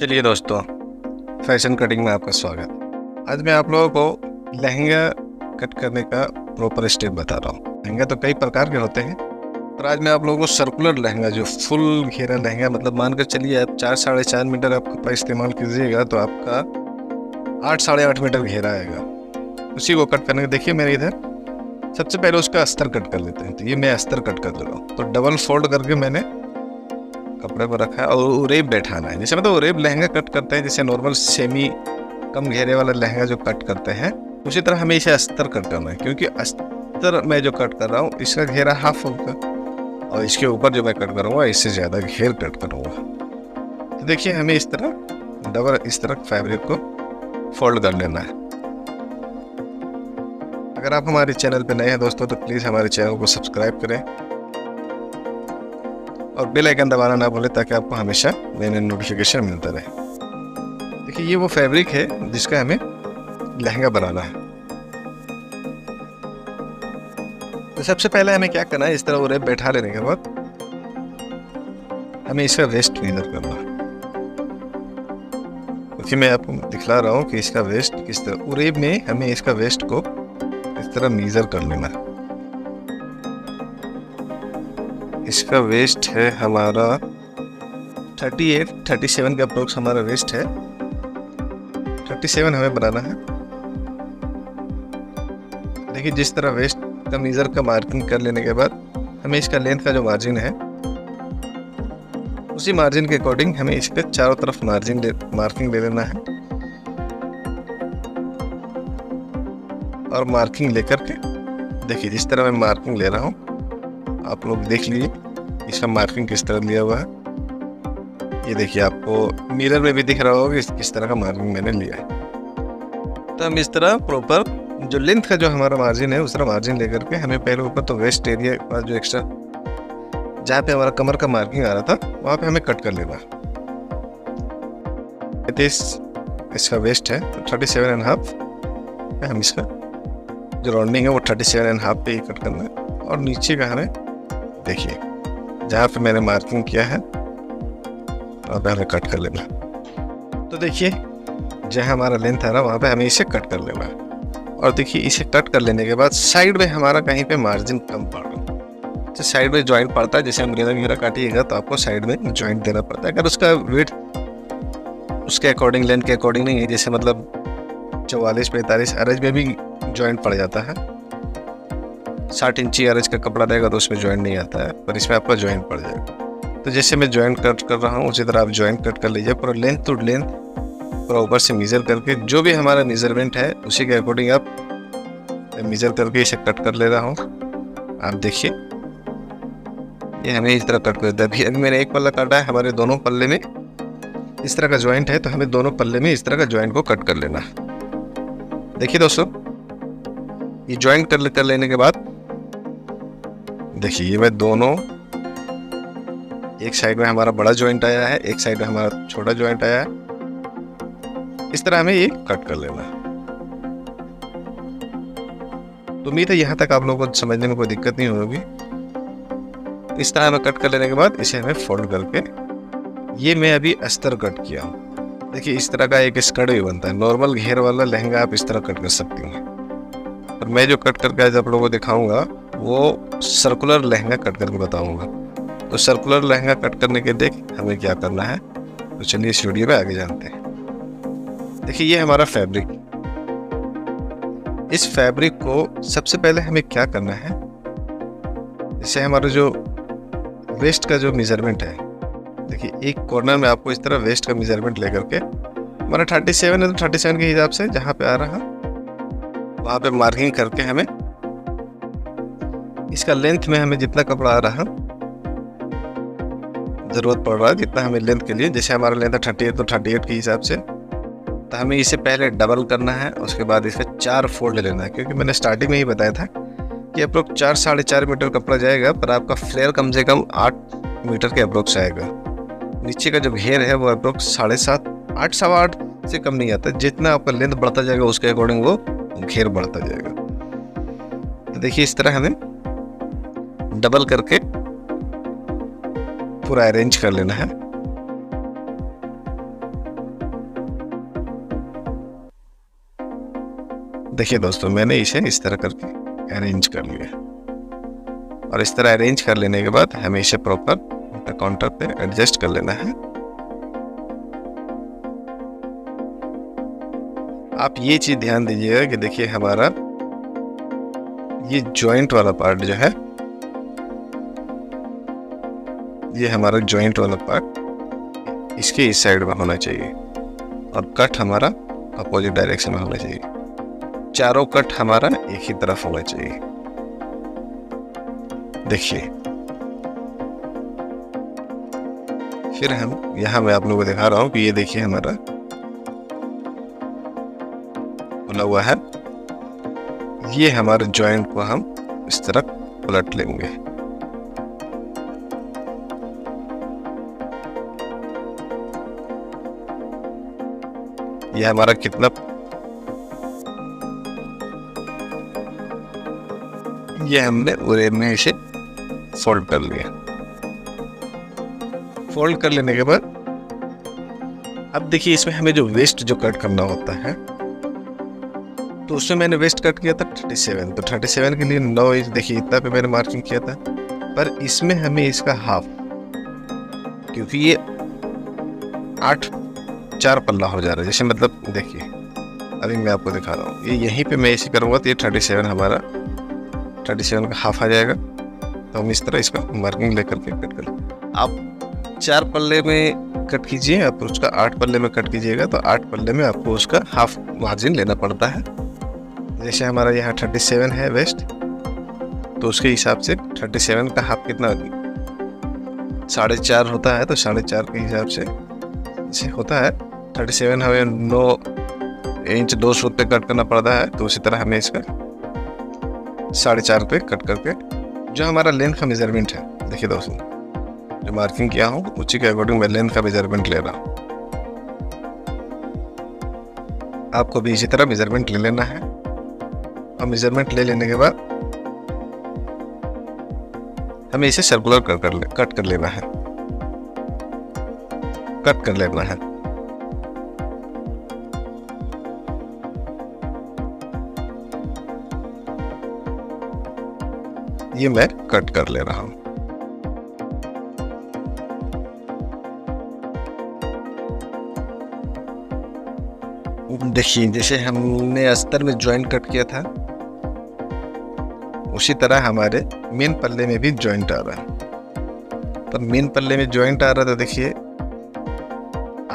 चलिए दोस्तों, fashion cutting में आपका स्वागत। आज मैं आप लोगों को लहंगा कट करने का प्रॉपर स्टेप बता रहा हूँ। लहंगा तो कई प्रकार के होते हैं, पर आज मैं आप लोगों को सर्कुलर लहंगा, जो फुल घेरा लहंगा, मतलब मानकर चलिए आप 4 साढ़े 4 मीटर आप कपड़ा इस्तेमाल कीजिएगा तो आपका 8 साढ़े 8 मीटर घेरा आएगा। उसी को कट करने के देखिए मेरे इधर सबसे पहले उसका अस्तर कट कर लेते हैं। तो ये मैं अस्तर कट कर ले रहा हूँ। तो डबल फोल्ड करके मैंने कपड़े पर रखा है और उरेब बैठाना है। जैसे मतलब उरेब लहंगा कट करते हैं, जैसे नॉर्मल सेमी कम घेरे वाला लहंगा जो कट करते हैं, उसी तरह हमें इसे अस्तर कट करना है। क्योंकि अस्तर मैं जो कट कर रहा हूँ इसका घेरा हाफ होगा और इसके ऊपर जो मैं कट करूँगा इससे ज़्यादा घेर कट करूँगा। तो देखिए हमें इस तरह डबल इस तरह फैब्रिक को फोल्ड कर लेना है। अगर आप हमारे चैनल पर नए हैं दोस्तों तो प्लीज़ हमारे चैनल को सब्सक्राइब करें और बेल आइकन दबाना ना भूलें ताकि आपको हमेशा नए नए नोटिफिकेशन मिलता रहे। देखिए ये वो फैब्रिक है जिसका हमें लहंगा बनाना है। तो सबसे पहले हमें क्या करना है, इस तरह उरेब बैठा लेने के बाद हमें इसका वेस्ट मेजर करना है। क्योंकि मैं आपको दिखला रहा हूँ कि इसका वेस्ट किस तरह, उरेब में हमें इसका वेस्ट को इस तरह मेजर कर लेना है। इसका वेस्ट है हमारा 37 के अप्रोक्स हमारा वेस्ट है। 37 हमें बनाना है। देखिए जिस तरह वेस्ट का मेजर का मार्किंग कर लेने के बाद हमें इसका लेंथ का जो मार्जिन है उसी मार्जिन के अकॉर्डिंग हमें इसके चारों तरफ मार्किंग ले लेना है। और मार्किंग लेकर के देखिए जिस तरह मैं मार्किंग ले रहा हूँ आप लोग देख लीजिए इसका मार्किंग किस तरह लिया हुआ है। ये देखिए आपको मिरर में भी दिख रहा होगा कि किस तरह का मार्किंग मैंने लिया है। तो हम इस तरह प्रॉपर जो लेंथ का जो हमारा मार्जिन है उस तरह मार्जिन लेकर के हमें पहले ऊपर तो वेस्ट एरिया का जो एक्स्ट्रा जहाँ पे हमारा कमर का मार्किंग आ रहा था वहाँ पे हमें कट कर लेना। 35 इसका वेस्ट है तो 37.5 पे हम इसका जो राउंडिंग है वो 37.5 पे ही कट करना है। और नीचे का हमें देखिए जहाँ पे मैंने मार्किंग किया है वहाँ पे हमें कट कर लेना। तो देखिए जहाँ हमारा लेंथ है ना वहाँ पे हमें इसे कट कर लेना है। और देखिए इसे कट कर लेने के बाद साइड में हमारा कहीं पे मार्जिन कम पड़ रहा है, तो साइड में जॉइंट पड़ता है। जैसे हम घेरा घेरा काटिएगा तो आपको साइड में जॉइंट देना पड़ता है। अगर उसका वेट उसके अकॉर्डिंग लेंथ के अकॉर्डिंग नहीं है, जैसे मतलब 44-45 अरज में भी जॉइंट पड़ जाता है। 60 इंची अरज का कपड़ा रहेगा तो उसमें जॉइंट नहीं आता है, पर इसमें आपका जॉइंट पड़ जाएगा। तो जैसे मैं जॉइंट कट कर रहा हूँ उसी तरह आप जॉइंट कट कर लीजिए। पूरा लेंथ टू लेंथ पूरा ऊपर से मेजर करके जो भी हमारा मेजरमेंट है उसी के अकॉर्डिंग आप मेजर करके इसे कट कर ले रहा हूँ। आप देखिए ये हमें इस तरह कट कर देता है। अभी मैंने एक पल्ला काटा है, हमारे दोनों पल्ले में इस तरह का जॉइंट है तो हमें दोनों पल्ले में इस तरह का जॉइंट को कट कर लेना है। देखिए दोस्तों ये जॉइंट कर लेने के बाद देखिए ये मैं दोनों, एक साइड में हमारा बड़ा जॉइंट आया है, एक साइड में हमारा छोटा जॉइंट आया है। इस तरह हमें ये कट कर लेना है। तो उम्मीद है यहाँ तक आप लोगों को समझने में कोई दिक्कत नहीं होगी। इस तरह हमें कट कर लेने के बाद इसे हमें फोल्ड करके ये मैं अभी अस्तर कट किया हूँ। देखिए इस तरह का एक स्कर्ट भी बनता है। नॉर्मल घेर वाला लहंगा आप इस तरह कट कर सकती हैं, और मैं जो कट करके आज आप लोगों को दिखाऊंगा वो सर्कुलर लहंगा कट करके बताऊंगा। तो सर्कुलर लहंगा कट करने के देख हमें क्या करना है, तो चलिए इस वीडियो में आगे जानते हैं। देखिए ये हमारा फैब्रिक, इस फैब्रिक को सबसे पहले हमें क्या करना है, जैसे हमारा जो वेस्ट का जो मेजरमेंट है, देखिए एक कॉर्नर में आपको इस तरह वेस्ट का मेजरमेंट लेकर के हमारा 37 है तो 37 के हिसाब से जहाँ पे आ रहा वहाँ पे मार्किंग करके हमें इसका लेंथ में हमें जितना कपड़ा आ रहा ज़रूरत पड़ रहा है, जितना हमें लेंथ के लिए, जैसे हमारा लेंथ है 38 तो 38 के हिसाब से, तो हमें इसे पहले डबल करना है। उसके बाद इसे 4 फोल्ड लेना है। क्योंकि मैंने स्टार्टिंग में ही बताया था कि अप्रोक्स 4 साढ़े 4 मीटर कपड़ा जाएगा, पर आपका फ्लेयर कम से कम 8 मीटर के अप्रोक्स आएगा। नीचे का जो घेर है वो अप्रोक्स 7.5 8 सवा 8 से कम नहीं आता। जितना आपका लेंथ बढ़ता जाएगा उसके अकॉर्डिंग वो घेर बढ़ता जाएगा। तो देखिए इस तरह हमें डबल करके पूरा अरेंज कर लेना है। देखिए दोस्तों, मैंने इसे इस तरह करके अरेंज कर लिया, और इस तरह अरेंज कर लेने के बाद हमें इसे प्रॉपर काउंटर पे एडजस्ट कर लेना है। आप ये चीज ध्यान दीजिएगा कि देखिए हमारा ये जॉइंट वाला पार्ट जो है, ये हमारा जॉइंट वाला पार्ट इसके इस साइड में होना चाहिए, और कट हमारा अपोजिट डायरेक्शन में होना चाहिए। चारों कट हमारा एक ही तरफ होना चाहिए। देखिए, फिर हम यहां मैं आप लोगों को दिखा रहा हूं कि ये देखिए हमारा खुला हुआ है। ये हमारे जॉइंट को हम इस तरह पलट लेंगे। ये हमारा कितना, ये हमने उरे में इसे फोल्ड कर लिया। फोल्ड कर लेने के बाद अब देखिए इसमें हमें जो वेस्ट जो कट करना होता है, तो उसमें मैंने वेस्ट कट किया था 37, तो 37 के लिए 9 इंच देखिए इतना पे मैंने मार्किंग किया था। पर इसमें हमें इसका हाफ, क्योंकि ये 8-4 पल्ला हो जा रहा है, जैसे मतलब देखिए अभी मैं आपको दिखा रहा हूँ, ये यहीं पे मैं ऐसे करूँगा तो ये 37 हमारा 37 का हाफ आ जाएगा। तो हम इस तरह इसका मार्किंग लेकर के कट कर, आप 4 पल्ले में कट कीजिए, आप उसका 8 पल्ले में कट कीजिएगा, तो 8 पल्ले में आपको उसका हाफ मार्जिन लेना पड़ता है। जैसे हमारा यहाँ 37 है वेस्ट, तो उसके हिसाब से 37 का हाफ कितना 4.5 होता है, तो 4.5 के हिसाब से इसे होता है 37 हमें 9 इंच 2 सूत पे कट करना पड़ता है। तो उसी तरह हमें इसका 4.5 पे कट करके जो हमारा लेंथ का मेजरमेंट है, देखिए दोस्तों जो मार्किंग किया हूँ उसी के अकॉर्डिंग मैं लेंथ का मेजरमेंट ले रहा हूँ। आपको भी इसी तरह मेजरमेंट ले लेना है, और मेजरमेंट ले लेने के बाद हमें इसे सर्कुलर कट कर लेना है, कट कर लेना है। ये मैं कट कर ले रहा हूं। देखिए जैसे हमने अस्तर में जॉइंट कट किया था, उसी तरह हमारे मेन पल्ले में भी जॉइंट आ रहा है। पर मेन पल्ले में जॉइंट आ रहा था, देखिए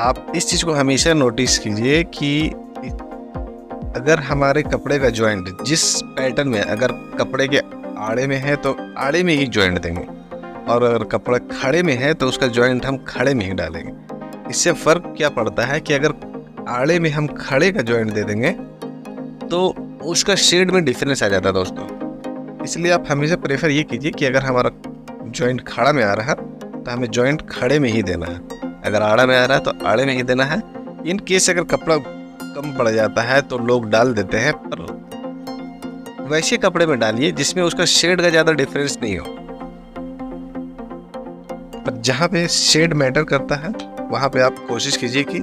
आप इस चीज को हमेशा नोटिस कीजिए कि अगर हमारे कपड़े का जॉइंट जिस पैटर्न में, अगर कपड़े के आड़े में है तो आड़े में ही जॉइंट देंगे, और अगर कपड़ा खड़े में है तो उसका जॉइंट हम खड़े में ही डालेंगे। इससे फर्क क्या पड़ता है कि अगर आड़े में हम खड़े का जॉइंट दे देंगे तो उसका शेड में डिफरेंस आ जाता है दोस्तों। इसलिए आप हमेशा प्रेफर ये कीजिए कि अगर हमारा जॉइंट खड़ा में आ रहा है तो हमें जॉइंट खड़े में ही देना है, अगर आड़ा में आ रहा है तो आड़े में ही देना है। इन केस अगर कपड़ा कम पड़ जाता है तो लोग डाल देते हैं, पर वैसे कपड़े में डालिए जिसमें उसका शेड का ज़्यादा डिफरेंस नहीं हो। पर जहाँ पे शेड मैटर करता है वहाँ पे आप कोशिश कीजिए कि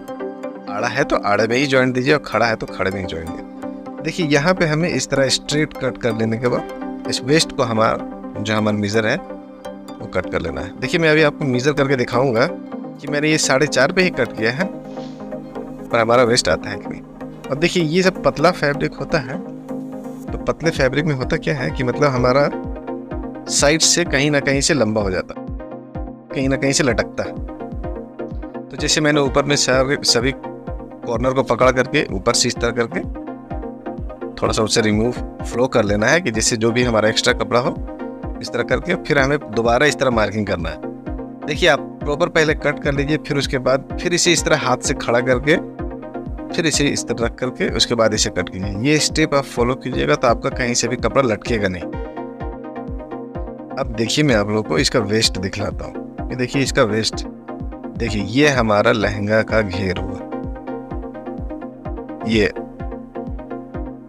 आड़ा है तो आड़े में ही जॉइंट दीजिए, और खड़ा है तो खड़े में ही जॉइंट दीजिए। देखिए यहाँ पे हमें इस तरह स्ट्रेट कट कर लेने के बाद इस वेस्ट को हमारा जो हमारा मीज़र है वो कट कर लेना है। देखिए मैं अभी आपको मीज़र करके दिखाऊंगा कि मैंने ये 4.5 पे ही कट किया है, पर हमारा वेस्ट आता है कि नहीं। और देखिए ये सब पतला फैब्रिक होता है, तो पतले फैब्रिक में होता क्या है कि मतलब हमारा साइड से कहीं ना कहीं से लंबा हो जाता, कहीं ना कहीं से लटकता है। तो जैसे मैंने ऊपर में सभी कॉर्नर को पकड़ करके ऊपर से इस तरह करके थोड़ा सा उससे रिमूव फ्लो कर लेना है, कि जिससे जो भी हमारा एक्स्ट्रा कपड़ा हो इस तरह करके फिर हमें दोबारा इस तरह मार्किंग करना है। देखिए आप प्रॉपर पहले कट कर लीजिए, फिर उसके बाद फिर इसे इस तरह हाथ से खड़ा करके फिर इसे इस तरह रख करके उसके बाद इसे कट कीजिए। ये स्टेप आप फॉलो कीजिएगा तो आपका कहीं से भी कपड़ा लटकेगा नहीं। अब देखिए मैं आप लोगों को इसका वेस्ट दिखलाता हूँ। ये देखिए इसका वेस्ट, देखिए ये हमारा लहंगा का घेर हुआ, ये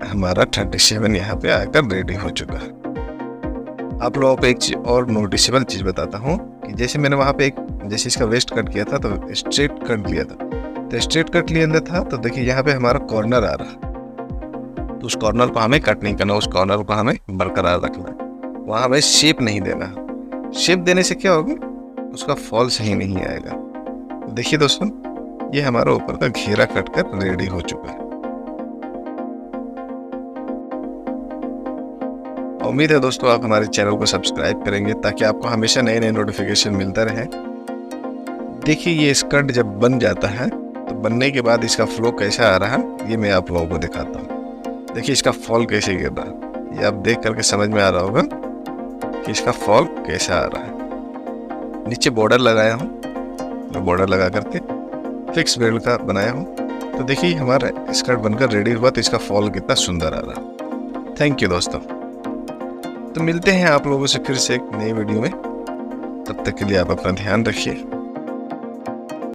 हमारा 37 यहाँ पे आकर रेडी हो चुका है। आप लोगों को एक चीज और नोटिसेबल चीज बताता हूँ कि जैसे मैंने वहाँ पे जैसे इसका वेस्ट कट किया था तो स्ट्रेट कट लिया था, तो स्ट्रेट कट लिया था, तो देखिए यहाँ पे हमारा कॉर्नर आ रहा, तो उस कॉर्नर को हमें कट नहीं करना, उस कॉर्नर को हमें बरकरार रखना है, वहाँ हमें शेप नहीं देना। शेप देने से क्या होगा, उसका फॉल सही नहीं आएगा। तो देखिए दोस्तों, ये हमारा ऊपर का घेरा कट कर रेडी हो चुका है। उम्मीद है दोस्तों आप हमारे चैनल को सब्सक्राइब करेंगे ताकि आपको हमेशा नए नए नोटिफिकेशन मिलता रहे। देखिए ये स्कर्ट जब बन जाता है तो बनने के बाद इसका फ्लो कैसा आ रहा है ये मैं आप लोगों को दिखाता हूँ। देखिए इसका फॉल कैसे गिर रहा है, ये आप देख करके समझ में आ रहा होगा कि इसका फॉल कैसा आ रहा है। नीचे बॉर्डर लगाया हूँ, मैं बॉर्डर लगा करके फिक्स बेल्ट का बनाया हूँ। तो देखिए हमारा स्कर्ट बनकर रेडी हुआ तो इसका फॉल कितना सुंदर आ रहा है। थैंक यू दोस्तों। तो मिलते हैं आप लोगों से फिर से एक नई वीडियो में, तब तक के लिए आप अपना ध्यान रखिए।